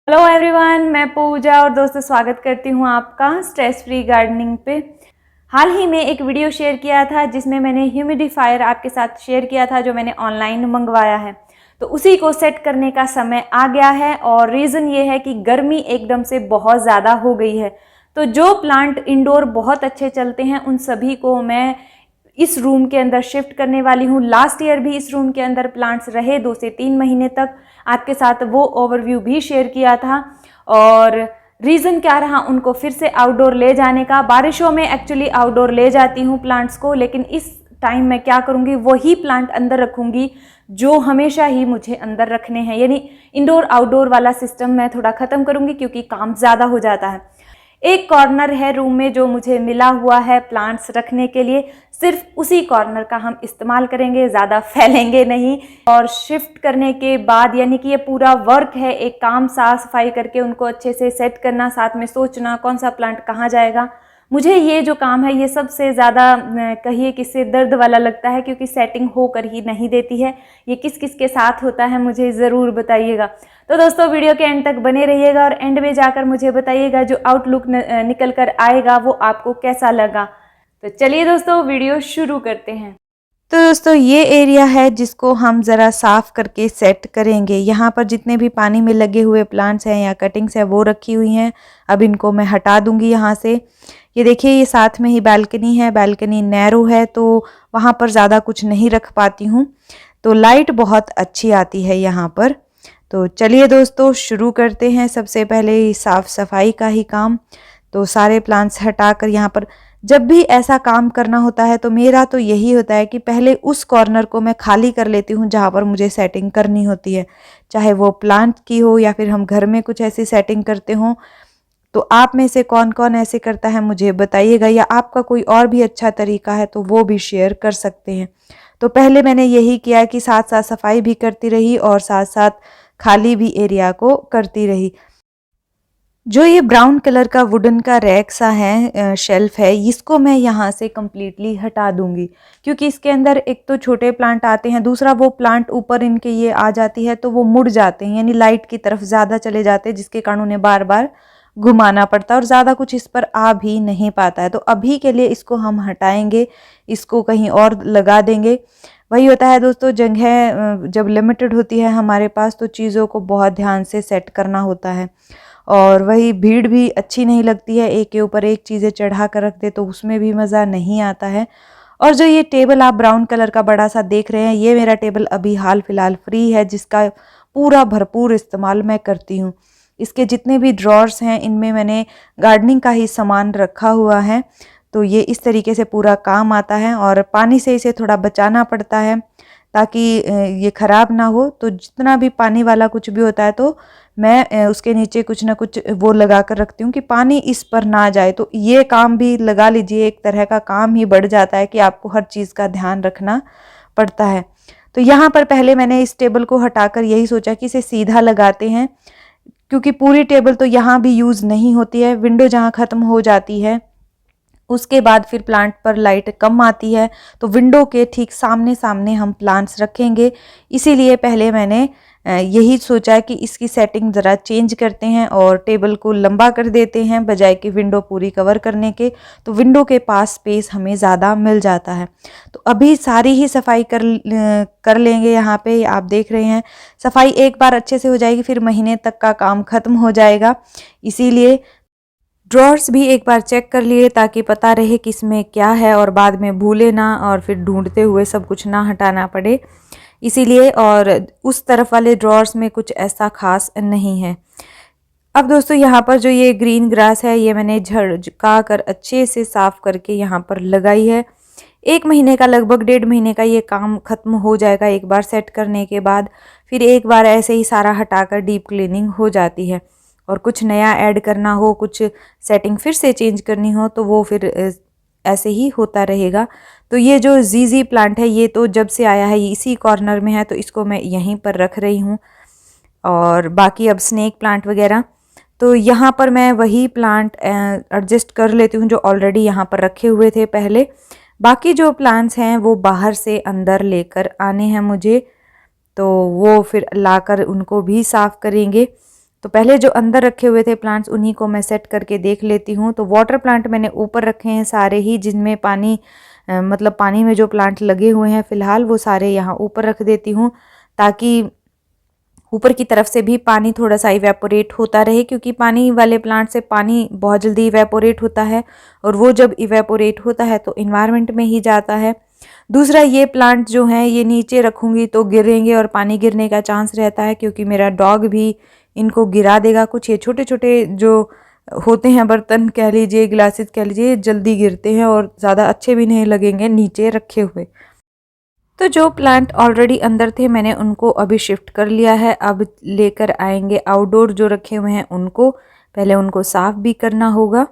Hello everyone, मैं पूजा और दोस्तों स्वागत करती हूँ आपका स्ट्रेस फ्री गार्डनिंग पे। हाल ही में एक वीडियो शेयर किया था जिसमें मैंने ह्यूमिडिफायर आपके साथ शेयर किया था जो मैंने ऑनलाइन मंगवाया है। तो उसी को सेट करने का समय आ गया है और रीज़न ये है कि गर्मी एकदम से बहुत ज़्यादा हो गई है। तो जो प्लांट इंडोर बहुत अच्छे चलते हैं उन सभी को मैं इस रूम के अंदर शिफ्ट करने वाली हूँ। लास्ट ईयर भी इस रूम के अंदर प्लांट्स रहे 2 से 3 महीने तक, आपके साथ वो ओवरव्यू भी शेयर किया था। और रीज़न क्या रहा उनको फिर से आउटडोर ले जाने का। बारिशों में एक्चुअली आउटडोर ले जाती हूँ प्लांट्स को, लेकिन इस टाइम मैं क्या करूँगी, वही प्लांट अंदर रखूँगी जो हमेशा ही मुझे अंदर रखने हैं। यानी इंडोर आउटडोर वाला सिस्टम मैं थोड़ा ख़त्म करूँगी क्योंकि काम ज़्यादा हो जाता है। एक कॉर्नर है रूम में जो मुझे मिला हुआ है प्लांट्स रखने के लिए, सिर्फ उसी कॉर्नर का हम इस्तेमाल करेंगे, ज़्यादा फैलेंगे नहीं। और शिफ्ट करने के बाद यानी कि ये पूरा वर्क है, एक काम साफ सफाई करके उनको अच्छे से सेट करना, साथ में सोचना कौन सा प्लांट कहाँ जाएगा। मुझे ये जो काम है ये सबसे ज़्यादा कहिए कि सिर दर्द वाला लगता है क्योंकि सेटिंग होकर ही नहीं देती है। ये किस किस के साथ होता है मुझे ज़रूर बताइएगा। तो दोस्तों वीडियो के एंड तक बने रहिएगा और एंड में जाकर मुझे बताइएगा जो आउटलुक निकल कर आएगा वो आपको कैसा लगा। तो चलिए दोस्तों वीडियो शुरू करते हैं। तो दोस्तों ये एरिया है जिसको हम ज़रा साफ़ करके सेट करेंगे। यहाँ पर जितने भी पानी में लगे हुए प्लांट्स हैं या कटिंग्स हैं वो रखी हुई हैं। अब इनको मैं हटा दूंगी यहाँ से। ये देखिए ये साथ में ही बालकनी है, बालकनी नैरो है तो वहाँ पर ज़्यादा कुछ नहीं रख पाती हूँ, तो लाइट बहुत अच्छी आती है यहाँ पर। तो चलिए दोस्तों शुरू करते हैं। सबसे पहले साफ़ सफाई का ही काम। तो सारे प्लांट्स हटाकर यहाँ पर जब भी ऐसा काम करना होता है तो मेरा तो यही होता है कि पहले उस कॉर्नर को मैं खाली कर लेती हूँ जहाँ पर मुझे सेटिंग करनी होती है, चाहे वो प्लांट की हो या फिर हम घर में कुछ ऐसी सेटिंग करते हों। तो आप में से कौन कौन ऐसे करता है मुझे बताइएगा, या आपका कोई और भी अच्छा तरीका है तो वो भी शेयर कर सकते हैं। तो पहले मैंने यही किया कि साथ साथ सफाई भी करती रही और साथ साथ खाली भी एरिया को करती रही। जो ये ब्राउन कलर का वुडन का रैक सा है, शेल्फ है, इसको मैं यहाँ से कम्प्लीटली हटा दूंगी क्योंकि इसके अंदर एक तो छोटे प्लांट आते हैं, दूसरा वो प्लांट ऊपर इनके ये आ जाती है तो वो मुड़ जाते हैं यानी लाइट की तरफ ज़्यादा चले जाते हैं, जिसके कारण उन्हें बार बार घुमाना पड़ता है और ज़्यादा कुछ इस पर आ भी नहीं पाता है। तो अभी के लिए इसको हम हटाएंगे, इसको कहीं और लगा देंगे। वही होता है दोस्तों, जगह जब लिमिटेड होती है हमारे पास तो चीज़ों को बहुत ध्यान से सेट करना होता है। और वही भीड़ भी अच्छी नहीं लगती है, एक के ऊपर एक चीज़ें चढ़ा कर रख दे तो उसमें भी मज़ा नहीं आता है। और जो ये टेबल आप ब्राउन कलर का बड़ा सा देख रहे हैं, ये मेरा टेबल अभी हाल फिलहाल फ्री है जिसका पूरा भरपूर इस्तेमाल मैं करती हूँ। इसके जितने भी ड्रॉर्स हैं इनमें मैंने गार्डनिंग का ही सामान रखा हुआ है, तो ये इस तरीके से पूरा काम आता है। और पानी से इसे थोड़ा बचाना पड़ता है ताकि ये ख़राब ना हो। तो जितना भी पानी वाला कुछ भी होता है तो मैं उसके नीचे कुछ ना कुछ वो लगा कर रखती हूँ कि पानी इस पर ना जाए। तो ये काम भी लगा लीजिए, एक तरह का काम ही बढ़ जाता है कि आपको हर चीज़ का ध्यान रखना पड़ता है। तो यहाँ पर पहले मैंने इस टेबल को हटाकर यही सोचा कि इसे सीधा लगाते हैं क्योंकि पूरी टेबल तो यहाँ भी यूज़ नहीं होती है। विंडो जहाँ ख़त्म हो जाती है उसके बाद फिर प्लांट पर लाइट कम आती है, तो विंडो के ठीक सामने सामने हम प्लांट्स रखेंगे। इसीलिए पहले मैंने यही सोचा कि इसकी सेटिंग ज़रा चेंज करते हैं और टेबल को लंबा कर देते हैं बजाय कि विंडो पूरी कवर करने के, तो विंडो के पास स्पेस हमें ज़्यादा मिल जाता है। तो अभी सारी ही सफाई कर लेंगे। यहाँ पे आप देख रहे हैं सफाई एक बार अच्छे से हो जाएगी, फिर महीने तक का काम ख़त्म हो जाएगा। इसीलिए ड्रॉर्स भी एक बार चेक कर लिए ताकि पता रहे कि इसमें क्या है और बाद में भूले ना और फिर ढूंढते हुए सब कुछ ना हटाना पड़े, इसीलिए। और उस तरफ वाले ड्रॉर्स में कुछ ऐसा खास नहीं है। अब दोस्तों यहाँ पर जो ये ग्रीन ग्रास है ये मैंने झड़का कर अच्छे से साफ करके यहाँ पर लगाई है। 1 महीने का, लगभग 1.5 महीने का ये काम ख़त्म हो जाएगा एक बार सेट करने के बाद। फिर एक बार ऐसे ही सारा हटाकर डीप क्लीनिंग हो जाती है। और कुछ नया ऐड करना हो, कुछ सेटिंग फिर से चेंज करनी हो तो वो फिर ऐसे ही होता रहेगा। तो ये जो जीजी प्लांट है ये तो जब से आया है ये इसी कॉर्नर में है, तो इसको मैं यहीं पर रख रही हूँ। और बाकी अब स्नेक प्लांट वगैरह तो यहाँ पर मैं वही प्लांट एडजस्ट कर लेती हूँ जो ऑलरेडी यहाँ पर रखे हुए थे पहले। बाकी जो प्लांट्स हैं वो बाहर से अंदर लेकर आने हैं मुझे, तो वो फिर लाकर उनको भी साफ़ करेंगे। तो पहले जो अंदर रखे हुए थे प्लांट्स उन्हीं को मैं सेट करके देख लेती हूँ। तो वाटर प्लांट मैंने ऊपर रखे हैं सारे ही, जिनमें पानी मतलब पानी में जो प्लांट लगे हुए हैं फ़िलहाल वो सारे यहाँ ऊपर रख देती हूँ, ताकि ऊपर की तरफ से भी पानी थोड़ा सा इवेपोरेट होता रहे, क्योंकि पानी वाले प्लांट से पानी बहुत जल्दी इवेपोरेट होता है और वो जब इवेपोरेट होता है तो इन्वायरमेंट में ही जाता है। दूसरा, ये प्लांट जो हैं ये नीचे रखूँगी तो गिरेंगे और पानी गिरने का चांस रहता है, क्योंकि मेरा डॉग भी इनको गिरा देगा। कुछ ये छोटे छोटे जो होते हैं बर्तन कह लीजिए, ग्लासेस कह लीजिए, जल्दी गिरते हैं और ज़्यादा अच्छे भी नहीं लगेंगे नीचे रखे हुए। तो जो प्लांट ऑलरेडी अंदर थे मैंने उनको अभी शिफ्ट कर लिया है। अब लेकर आएंगे आउटडोर जो रखे हुए हैं उनको, पहले उनको साफ़ भी करना होगा।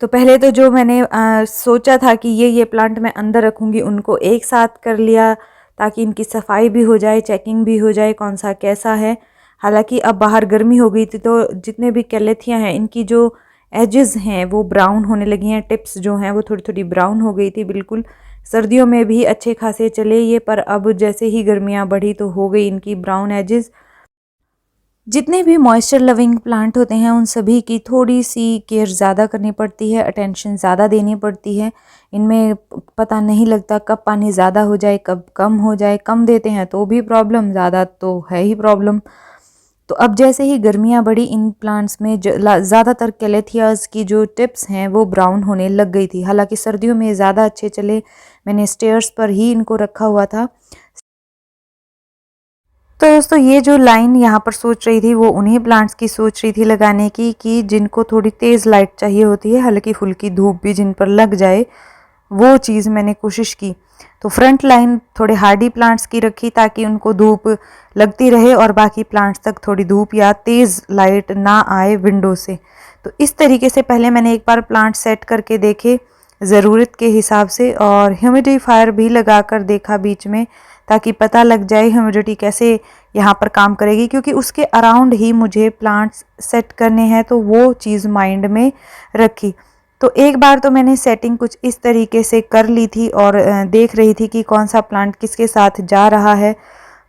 तो पहले तो जो मैंने सोचा था कि ये प्लांट मैं अंदर रखूँगी उनको एक साथ कर लिया, ताकि इनकी सफाई भी हो जाए, चेकिंग भी हो जाए कौन सा कैसा है। हालांकि अब बाहर गर्मी हो गई थी तो जितने भी कैलेथियाँ हैं इनकी जो एजेस हैं वो ब्राउन होने लगी हैं, टिप्स जो हैं वो थोड़ी थोड़ी ब्राउन हो गई थी। बिल्कुल सर्दियों में भी अच्छे खासे चले ये, पर अब जैसे ही गर्मियाँ बढ़ी तो हो गई इनकी ब्राउन एजेस। जितने भी मॉइस्चर लविंग प्लांट होते हैं उन सभी की थोड़ी सी केयर ज़्यादा करनी पड़ती है, अटेंशन ज़्यादा देनी पड़ती है। इनमें पता नहीं लगता कब पानी ज़्यादा हो जाए कब कम हो जाए, कम देते हैं तो भी प्रॉब्लम, ज़्यादा तो है ही प्रॉब्लम। तो अब जैसे ही गर्मियाँ बढ़ी इन प्लांट्स में ज़्यादातर कैलेथियाज की जो टिप्स हैं वो ब्राउन होने लग गई थी। हालांकि सर्दियों में ज़्यादा अच्छे चले, मैंने स्टेयर्स पर ही इनको रखा हुआ था। तो दोस्तों ये जो लाइन यहाँ पर सोच रही थी वो उन्हीं प्लांट्स की सोच रही थी लगाने की, कि जिनको थोड़ी तेज़ लाइट चाहिए होती है, हल्की फुल्की धूप भी जिन पर लग जाए, वो चीज़ मैंने कोशिश की। तो फ्रंट लाइन थोड़े हार्डी प्लांट्स की रखी ताकि उनको धूप लगती रहे और बाकी प्लांट्स तक थोड़ी धूप या तेज़ लाइट ना आए विंडो से। तो इस तरीके से पहले मैंने एक बार प्लांट सेट करके देखे ज़रूरत के हिसाब से, और ह्यूमिडिफायर भी लगा कर देखा बीच में, ताकि पता लग जाए ह्यूमिडिटी कैसे यहाँ पर काम करेगी, क्योंकि उसके अराउंड ही मुझे प्लांट्स सेट करने हैं। तो वो चीज़ माइंड में रखी। तो एक बार तो मैंने सेटिंग कुछ इस तरीके से कर ली थी और देख रही थी कि कौन सा प्लांट किसके साथ जा रहा है।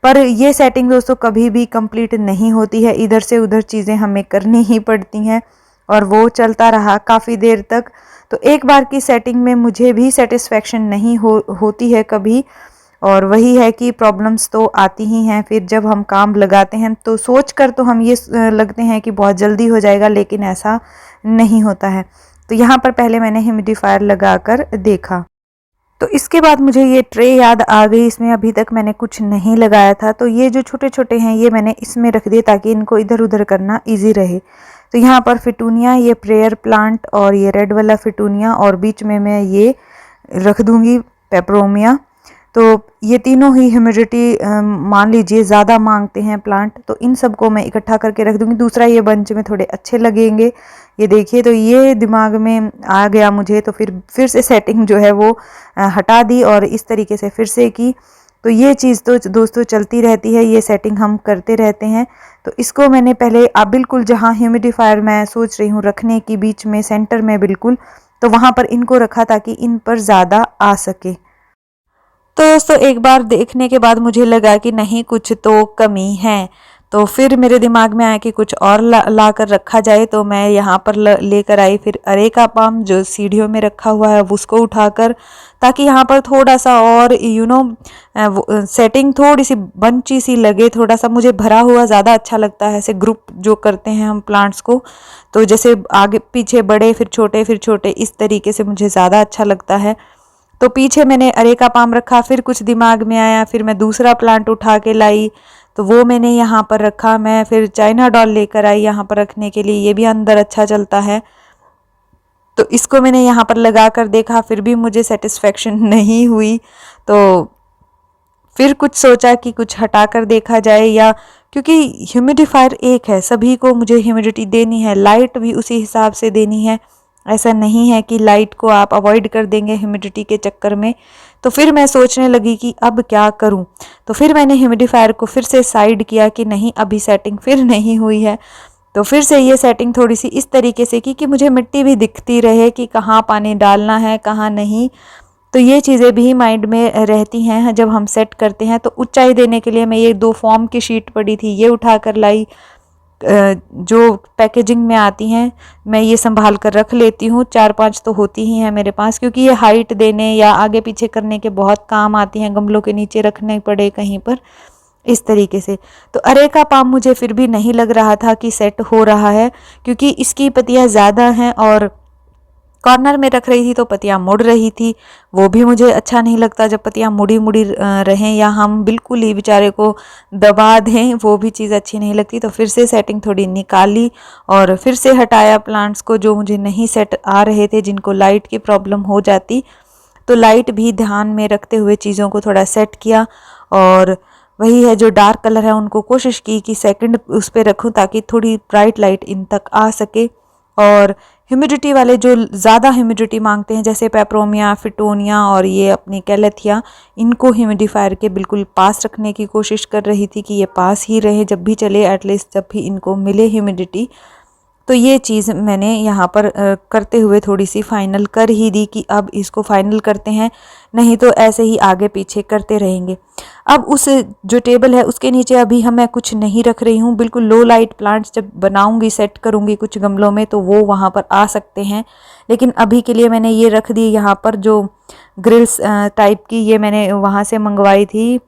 पर ये सेटिंग दोस्तों कभी भी कंप्लीट नहीं होती है, इधर से उधर चीज़ें हमें करनी ही पड़ती हैं, और वो चलता रहा काफ़ी देर तक। तो एक बार की सेटिंग में मुझे भी सेटिस्फेक्शन नहीं होती है कभी, और वही है कि प्रॉब्लम्स तो आती ही हैं। फिर जब हम काम लगाते हैं तो सोच कर तो हम ये लगते हैं कि बहुत जल्दी हो जाएगा, लेकिन ऐसा नहीं होता है। तो यहाँ पर पहले मैंने ह्यूमिडिफायर लगा कर देखा। तो इसके बाद मुझे ये ट्रे याद आ गई, इसमें अभी तक मैंने कुछ नहीं लगाया था। तो ये जो छोटे छोटे हैं ये मैंने इसमें रख दिए ताकि इनको इधर उधर करना ईजी रहे। तो यहाँ पर फिटूनिया, ये प्रेयर प्लांट और ये रेड वाला फिटूनिया, और बीच में मैं ये रख दूँगी पेपरोमिया। तो ये तीनों ही ह्यूमिडिटी मान लीजिए ज़्यादा मांगते हैं प्लांट, तो इन सब को मैं इकट्ठा करके रख दूँगी। दूसरा, ये बंच में थोड़े अच्छे लगेंगे, ये देखिए। तो ये दिमाग में आ गया मुझे, तो फिर से सेटिंग जो है वो हटा दी और इस तरीके से फिर से की। तो ये चीज़ तो दोस्तों चलती रहती है, ये सेटिंग हम करते रहते हैं। तो इसको मैंने पहले बिल्कुल जहाँ ह्यूमिडिफायर मैं सोच रही हूँ रखने की, बीच में सेंटर में बिल्कुल, तो वहाँ पर इनको रखा ताकि इन पर ज़्यादा आ सके। तो दोस्तों एक बार देखने के बाद मुझे लगा कि नहीं, कुछ तो कमी है। तो फिर मेरे दिमाग में आया कि कुछ और ला कर रखा जाए। तो मैं यहाँ पर लेकर आई फिर अरेका पाम जो सीढ़ियों में रखा हुआ है उसको उठाकर, ताकि यहाँ पर थोड़ा सा और सेटिंग थोड़ी सी बंची सी लगे, थोड़ा सा मुझे भरा हुआ ज़्यादा अच्छा लगता है। ऐसे ग्रुप जो करते हैं हम प्लांट्स को, तो जैसे आगे पीछे बड़े फिर छोटे इस तरीके से मुझे ज़्यादा अच्छा लगता है। तो पीछे मैंने अरेका पाम रखा, फिर कुछ दिमाग में आया, फिर मैं दूसरा प्लांट उठा के लाई, तो वो मैंने यहाँ पर रखा। मैं फिर चाइना डॉल लेकर आई यहाँ पर रखने के लिए, ये भी अंदर अच्छा चलता है। तो इसको मैंने यहाँ पर लगा कर देखा, फिर भी मुझे सेटिस्फेक्शन नहीं हुई। तो फिर कुछ सोचा कि कुछ हटा कर देखा जाए, या क्योंकि ह्यूमिडिफायर एक है, सभी को मुझे ह्यूमिडिटी देनी है, लाइट भी उसी हिसाब से देनी है। ऐसा नहीं है कि लाइट को आप अवॉइड कर देंगे ह्यूमिडिटी के चक्कर में। तो फिर मैं सोचने लगी कि अब क्या करूं। तो फिर मैंने ह्यूमिडिफायर को फिर से साइड किया कि नहीं, अभी सेटिंग फिर नहीं हुई है। तो फिर से ये सेटिंग थोड़ी सी इस तरीके से की कि मुझे मिट्टी भी दिखती रहे कि कहाँ पानी डालना है कहाँ नहीं। तो तो ये चीज़ें भी माइंड में रहती हैं जब हम सेट करते हैं। तो ऊंचाई देने के लिए मैं ये 2 फॉर्म की शीट पड़ी थी, ये उठा कर लाई। जो पैकेजिंग में आती हैं मैं ये संभाल कर रख लेती हूँ, 4-5 तो होती ही हैं मेरे पास, क्योंकि ये हाइट देने या आगे पीछे करने के बहुत काम आती हैं, गमलों के नीचे रखने पड़े कहीं पर, इस तरीके से। तो अरे का पाम मुझे फिर भी नहीं लग रहा था कि सेट हो रहा है, क्योंकि इसकी पत्तियां ज़्यादा हैं और कॉर्नर में रख रही थी तो पत्तियां मुड़ रही थी। वो भी मुझे अच्छा नहीं लगता जब पत्तियां मुड़ी मुड़ी रहें या हम बिल्कुल ही बेचारे को दबा दें, वो भी चीज़ अच्छी नहीं लगती। तो फिर से सेटिंग थोड़ी निकाली और फिर से हटाया प्लांट्स को जो मुझे नहीं सेट आ रहे थे, जिनको लाइट की प्रॉब्लम हो जाती। तो लाइट भी ध्यान में रखते हुए चीज़ों को थोड़ा सेट किया, और वही है जो डार्क कलर है उनको कोशिश की कि सेकंड उस पर रखूं ताकि थोड़ी ब्राइट लाइट इन तक आ सके। और ह्यूमिडिटी वाले जो ज़्यादा ह्यूमिडिटी मांगते हैं, जैसे पेपरोमिया, फिटोनिया और ये अपनी कैलेथिया, इनको ह्यूमिडिफायर के बिल्कुल पास रखने की कोशिश कर रही थी कि ये पास ही रहे जब भी चले, एटलीस्ट जब भी इनको मिले ह्यूमिडिटी। तो ये चीज़ मैंने यहाँ पर करते हुए थोड़ी सी फाइनल कर ही दी कि अब इसको फाइनल करते हैं, नहीं तो ऐसे ही आगे पीछे करते रहेंगे। अब उस जो टेबल है उसके नीचे अभी मैं कुछ नहीं रख रही हूँ, बिल्कुल लो लाइट प्लांट्स जब बनाऊंगी, सेट करूँगी कुछ गमलों में तो वो वहाँ पर आ सकते हैं। लेकिन अभी के लिए मैंने ये रख दी यहाँ पर, जो ग्रिल्स टाइप की, ये मैंने वहाँ से मंगवाई थी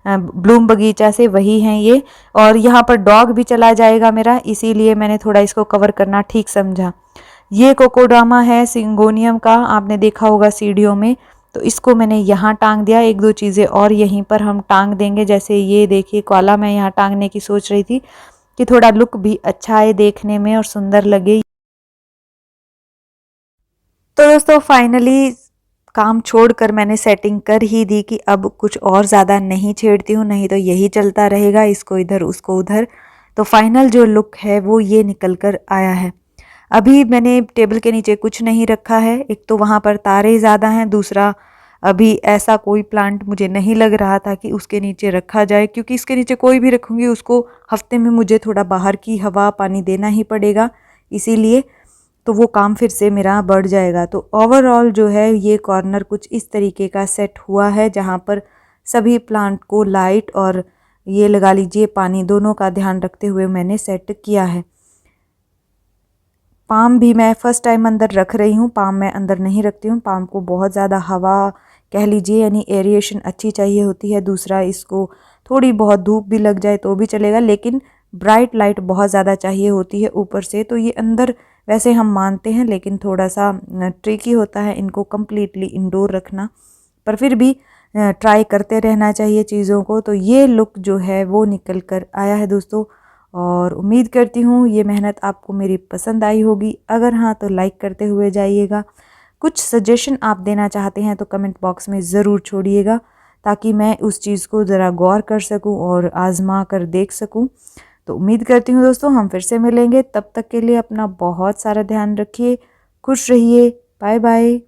ब्लूम बगीचा से, वही हैं ये। और यहाँ पर डॉग भी चला जाएगा मेरा, इसीलिए मैंने थोड़ा इसको कवर करना ठीक समझा। ये कोकोड्रामा है सिंगोनियम का, आपने देखा होगा सीढ़ियों में, तो इसको मैंने यहाँ टांग दिया। 1-2 चीज़ें और यहीं पर हम टांग देंगे, जैसे ये देखिए कॉला मैं यहाँ टांगने की सोच रही थी कि थोड़ा लुक भी अच्छा आए देखने में और सुंदर लगे। तो दोस्तों फाइनली काम छोड़कर मैंने सेटिंग कर ही दी कि अब कुछ और ज़्यादा नहीं छेड़ती हूँ, नहीं तो यही चलता रहेगा, इसको इधर उसको उधर। तो फाइनल जो लुक है वो ये निकल कर आया है। अभी मैंने टेबल के नीचे कुछ नहीं रखा है, एक तो वहाँ पर तारे ज़्यादा हैं, दूसरा अभी ऐसा कोई प्लांट मुझे नहीं लग रहा था कि उसके नीचे रखा जाए, क्योंकि इसके नीचे कोई भी रखूँगी उसको हफ्ते में मुझे थोड़ा बाहर की हवा पानी देना ही पड़ेगा, इसीलिए तो वो काम फिर से मेरा बढ़ जाएगा। तो ओवरऑल जो है ये कॉर्नर कुछ इस तरीके का सेट हुआ है, जहाँ पर सभी प्लांट को लाइट और ये लगा लीजिए पानी दोनों का ध्यान रखते हुए मैंने सेट किया है। पाम भी मैं फ़र्स्ट टाइम अंदर रख रही हूँ, पाम मैं अंदर नहीं रखती हूँ। पाम को बहुत ज़्यादा हवा कह लीजिए, यानी एरिएशन अच्छी चाहिए होती है। दूसरा, इसको थोड़ी बहुत धूप भी लग जाए तो भी चलेगा, लेकिन ब्राइट लाइट बहुत ज़्यादा चाहिए होती है ऊपर से। तो ये अंदर वैसे हम मानते हैं, लेकिन थोड़ा सा ट्रिकी होता है इनको कम्प्लीटली इंडोर रखना, पर फिर भी ट्राई करते रहना चाहिए चीज़ों को। तो ये लुक जो है वो निकल कर आया है दोस्तों, और उम्मीद करती हूँ ये मेहनत आपको मेरी पसंद आई होगी। अगर हाँ तो लाइक करते हुए जाइएगा। कुछ सजेशन आप देना चाहते हैं तो कमेंट बॉक्स में ज़रूर छोड़िएगा, ताकि मैं उस चीज़ को ज़रा गौर कर सकूं और आज़मा कर देख सकूं। तो उम्मीद करती हूँ दोस्तों हम फिर से मिलेंगे, तब तक के लिए अपना बहुत सारा ध्यान रखिए, खुश रहिए, बाय बाय।